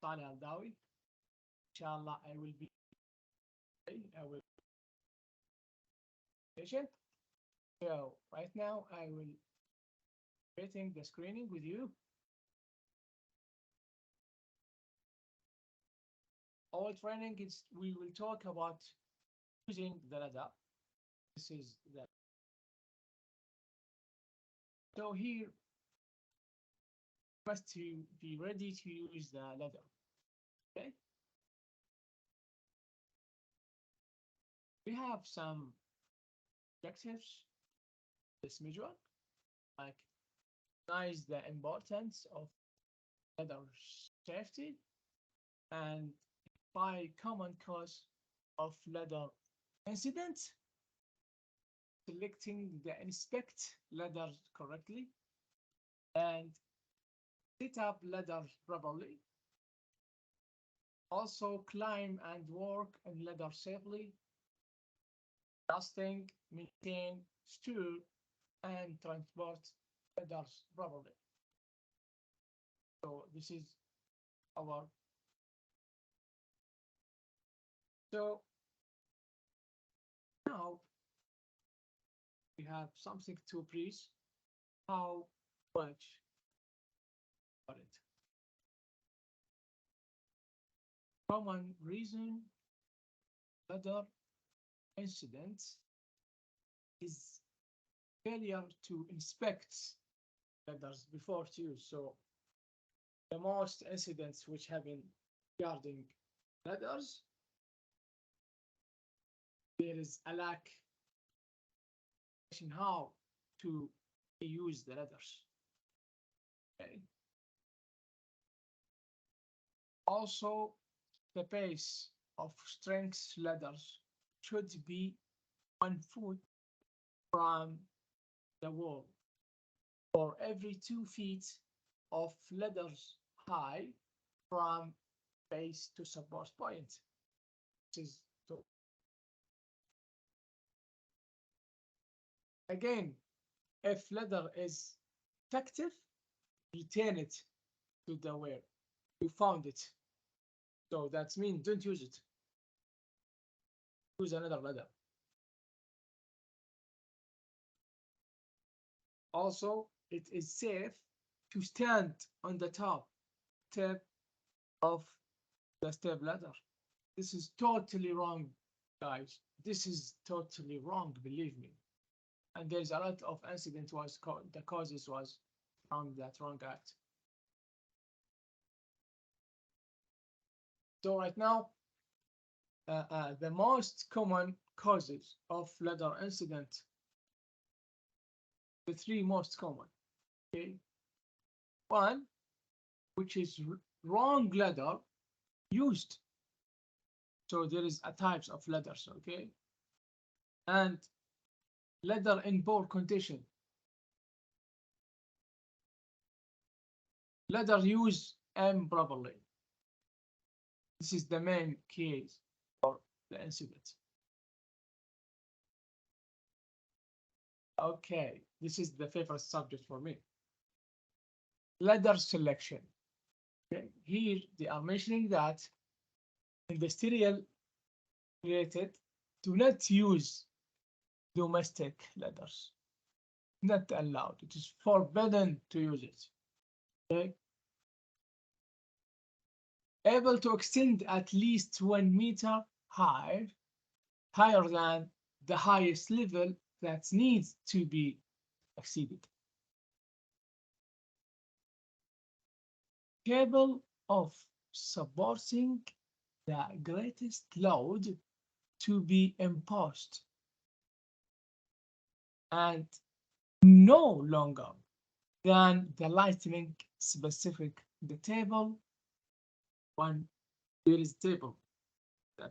Saleh Aldawi. Inshallah, I will patient. So right now I will creating the screening with you. Our training is we will talk about using the ladder. This is the so here must you be ready to use the ladder. Okay, we have some objectives. This module like recognize the importance of ladder safety and by common cause of ladder incident, selecting the inspect ladder correctly, and set up ladder properly. Also climb and work on ladder safely, testing, maintain, store, and transport ladders properly. So this is our so now we have something to breeze. How much for it? Common reason ladder incidents is failure to inspect ladders before to use. So the most incidents which happen regarding ladders, there is a lack in how to use the ladders. Okay. Also, the base of strength ladders should be 1 foot from the wall for every 2 feet of ladders high from base to support point. This is so. Again, if ladder is effective, retain it to the where you found it. So that means don't use it. Use another ladder. Also, it is safe to stand on the top step of the step ladder. This is totally wrong, guys. This is totally wrong, believe me. And there's a lot of incident was the causes was from that wrong act. So right now, the most common causes of ladder incident, the three most common. Okay, one, which is wrong ladder used. So there is a types of ladders, okay, and ladder in poor condition. Ladder use improperly. This is the main case for the incident. Okay, this is the favorite subject for me. Ladder selection. Okay. Here they are mentioning that industrial related do not use domestic ladders. Not allowed. It is forbidden to use it. Okay. Able to extend at least 1 meter higher than the highest level that needs to be exceeded. Capable of supporting the greatest load to be imposed and no longer than the lightning specific the table when there is table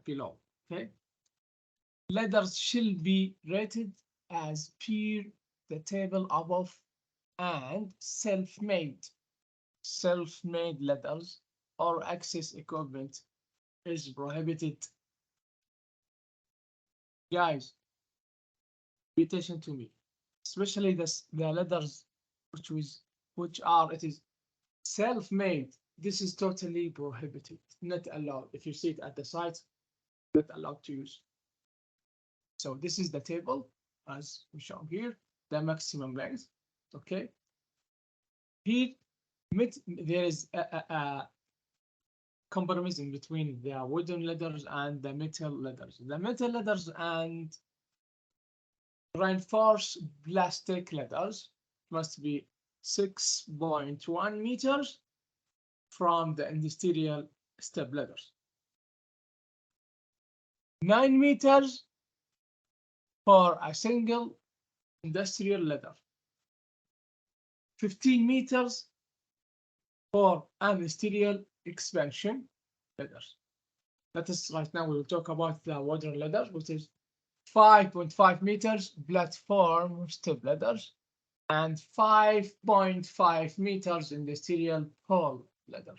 below. Okay, ladders shall be rated as per the table above and self-made ladders or access equipment is prohibited. Guys, pay attention to me, especially the ladders which are it is self-made this is totally prohibited, not allowed. If you see it at the site, not allowed to use. So this is the table as we show here, the maximum length. Okay. Here, there is a compromise in between the wooden ladders and the metal ladders. The metal ladders and reinforced plastic ladders must be 6.1 meters from the industrial step ladders, 9 meters for a single industrial ladder, 15 meters for an industrial expansion ladders. That is, right now we will talk about the water ladder, which is 5.5 meters platform step ladders and 5.5 meters industrial pole ladder.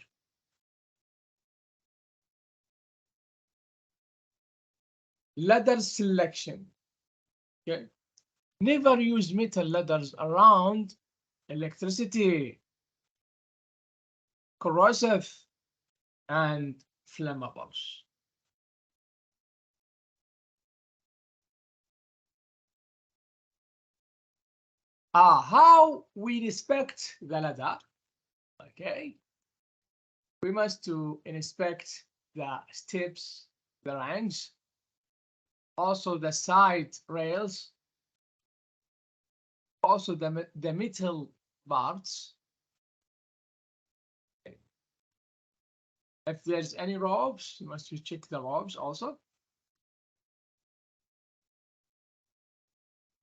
Ladder selection. Okay. Never use metal ladders around electricity, corrosive, and flammables. How we respect the ladder? Okay. We must to inspect the steps, the range, also the side rails, also the metal parts. If there's any ropes, you must check the ropes also.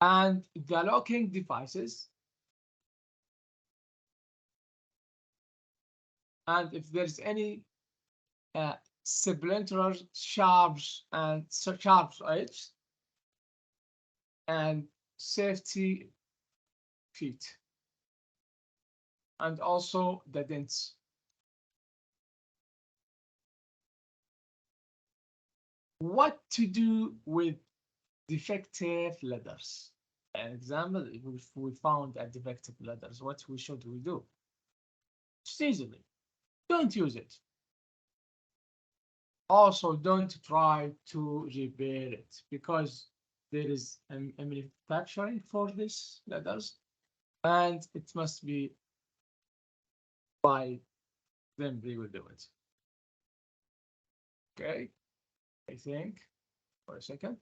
And the locking devices. And if there's any splinters, sharps, and sharp edges, and safety feet, and also the dents. What to do with defective ladders? An example, if we found a defective ladders, what should we do? Just easily, don't use it. Also, don't try to repair it because there is a manufacturing for this ladders, and it must be by them they will do it. Okay, I think for a second.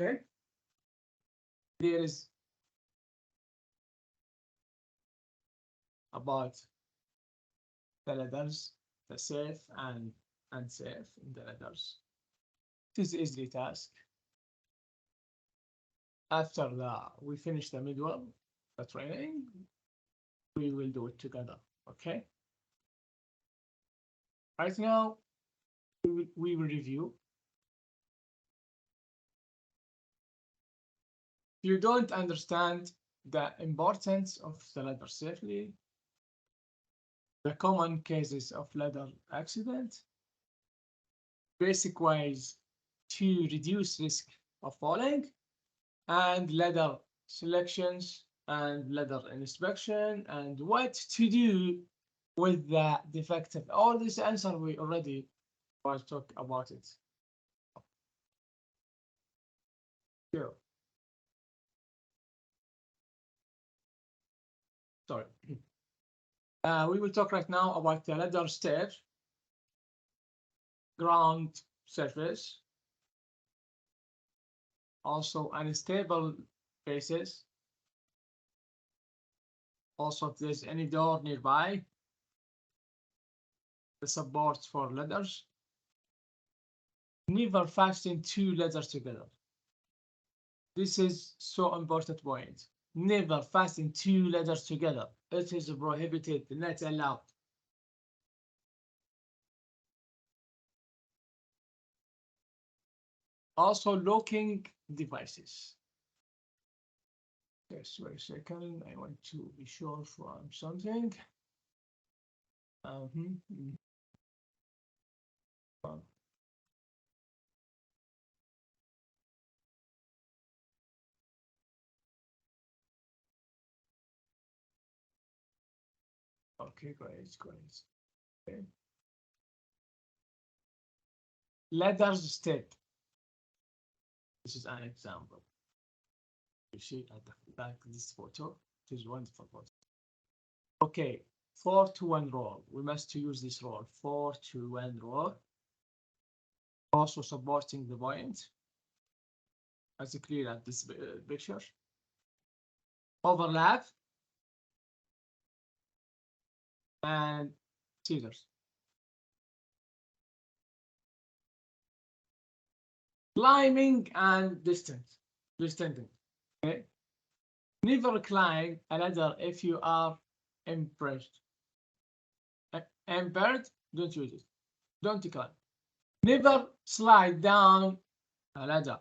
Okay, there is about the ladders, the safe and unsafe in the ladders. It is easy task. After we finish the middle, the training, we will do it together. Okay. Right now, we will review. If you don't understand the importance of the ladder safely, the common cases of ladder accident, basic ways to reduce risk of falling, and ladder selections and ladder inspection, and what to do with the defective. All this answer we already was talk about it. Sure. Sorry. We will talk right now about the ladder step, ground surface, also unstable bases, also if there's any door nearby, the supports for ladders. Never fasten two ladders together. This is so important point. Never fasten two ladders together. It is prohibited, not allowed. Also locking devices. Yes, wait a second. I want to be sure from something. Okay, great. Okay. Ladders step. This is an example. You see at the back of this photo. It is wonderful photo. Okay, 4-to-1 roll. We must use this roll. 4-to-1 roll. Also supporting the point, as clear at this picture. Overlap and scissors. Climbing and descending. Okay. Never climb a ladder if you are impressed. Impaired, don't use it. Don't climb. Never slide down a ladder.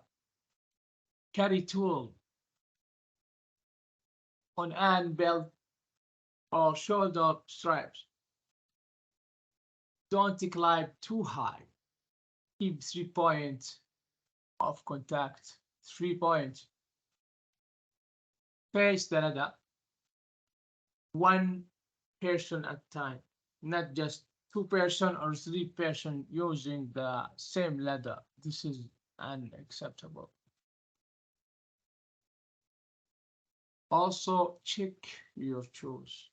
Carry tool on an belt or shoulder straps. Don't climb too high. Keep 3 points of contact. 3 points. Face the ladder. One person at a time, not just 2 person or 3 person using the same ladder. This is unacceptable. Also, check your shoes.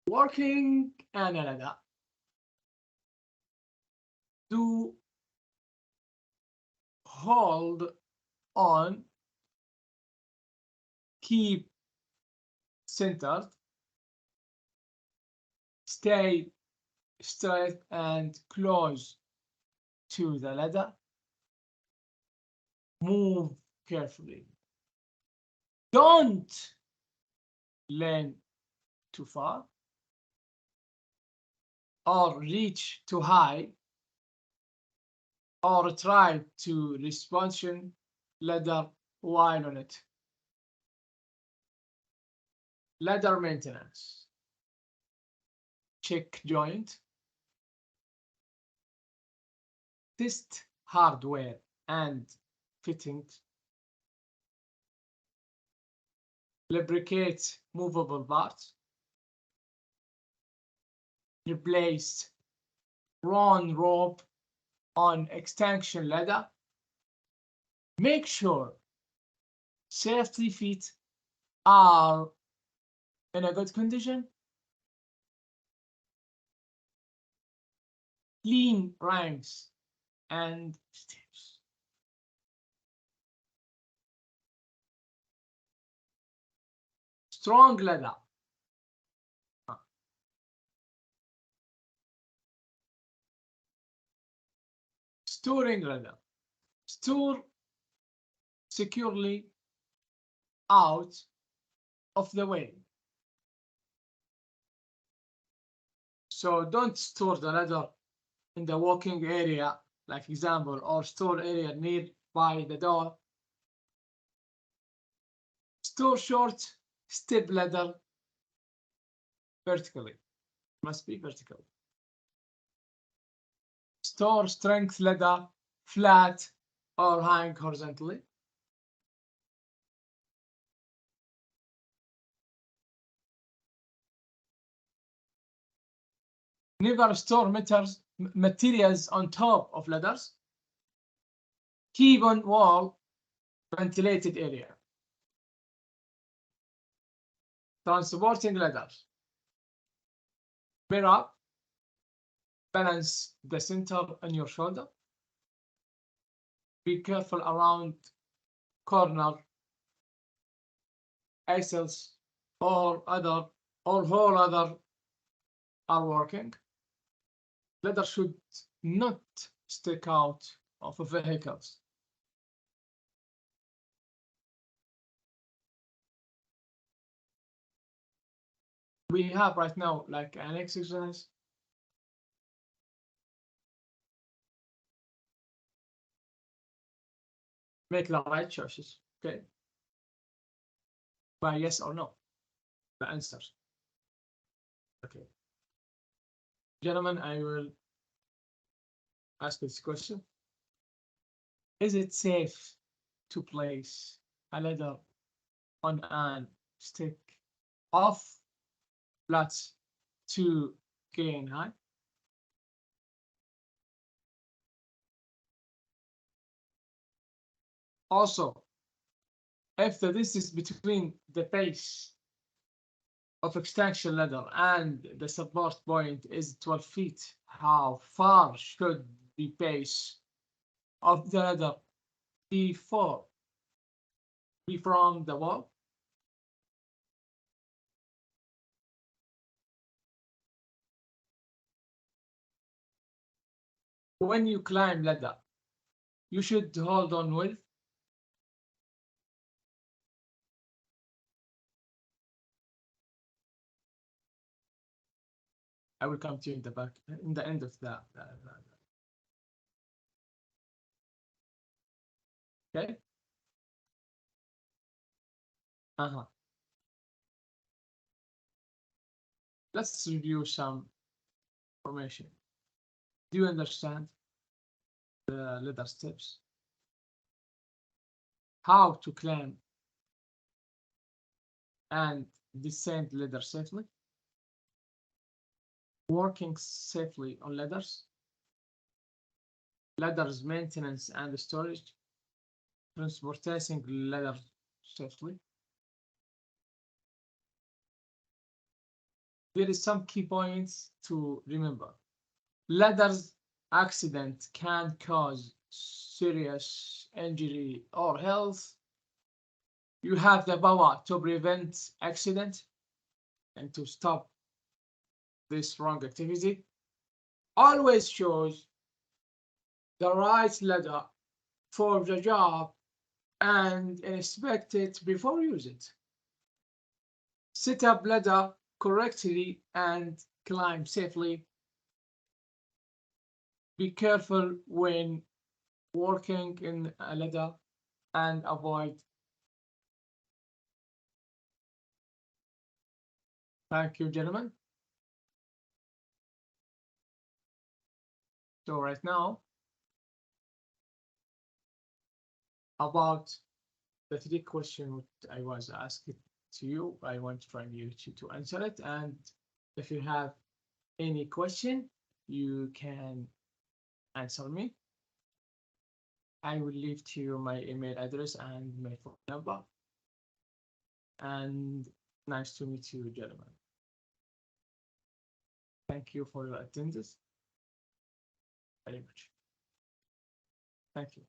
Working and a ladder. Do hold on, keep centered, stay straight and close to the ladder. Move carefully. Don't lean too far or reach too high or try to responsion ladder while on it. Ladder maintenance. Check joint. Test hardware and fittings. Lubricate movable parts. Replace run rope on extension ladder. Make sure safety feet are in a good condition. Clean ranks and steps. Strong ladder. Storing ladder. Store securely out of the way. So don't store the ladder in the walking area, like example, or store area nearby the door. Store short step ladder vertically. Must be vertical. Store strength ladder flat or hang horizontally. Never store materials on top of ladders. Keep on wall ventilated area. Transporting ladders. Bear up. Balance the center on your shoulder. Be careful around corner, axles, or whole other are working. Ladder should not stick out of vehicles. We have right now like an exercise make the right choices. Okay. By yes or no. The answers. Okay. Gentlemen, I will ask this question. Is it safe to place a ladder on an stick of flats to gain height? Also, if the distance between the base of extension ladder and the support point is 12 feet, how far should the base of the ladder be from the wall? When you climb ladder, you should hold on with I will come to you in the back, in the end of that. Okay. Let's review some information. Do you understand the ladder steps? How to climb and descend ladder safely? Working safely on ladders? Ladders maintenance and storage? Transporting ladder safely? There is some key points to remember. Ladders accident can cause serious injury or health. You have the power to prevent accident and to stop this wrong activity. Always choose the right ladder for the job and inspect it before use it. Set up ladder correctly and climb safely. Be careful when working in a ladder and avoid. Thank you, gentlemen. So right now, about the three questions I was asked to you, I want from you to answer it. And if you have any question, you can answer me. I will leave to you my email address and my phone number. And nice to meet you, gentlemen. Thank you for your attendance very much. Thank you.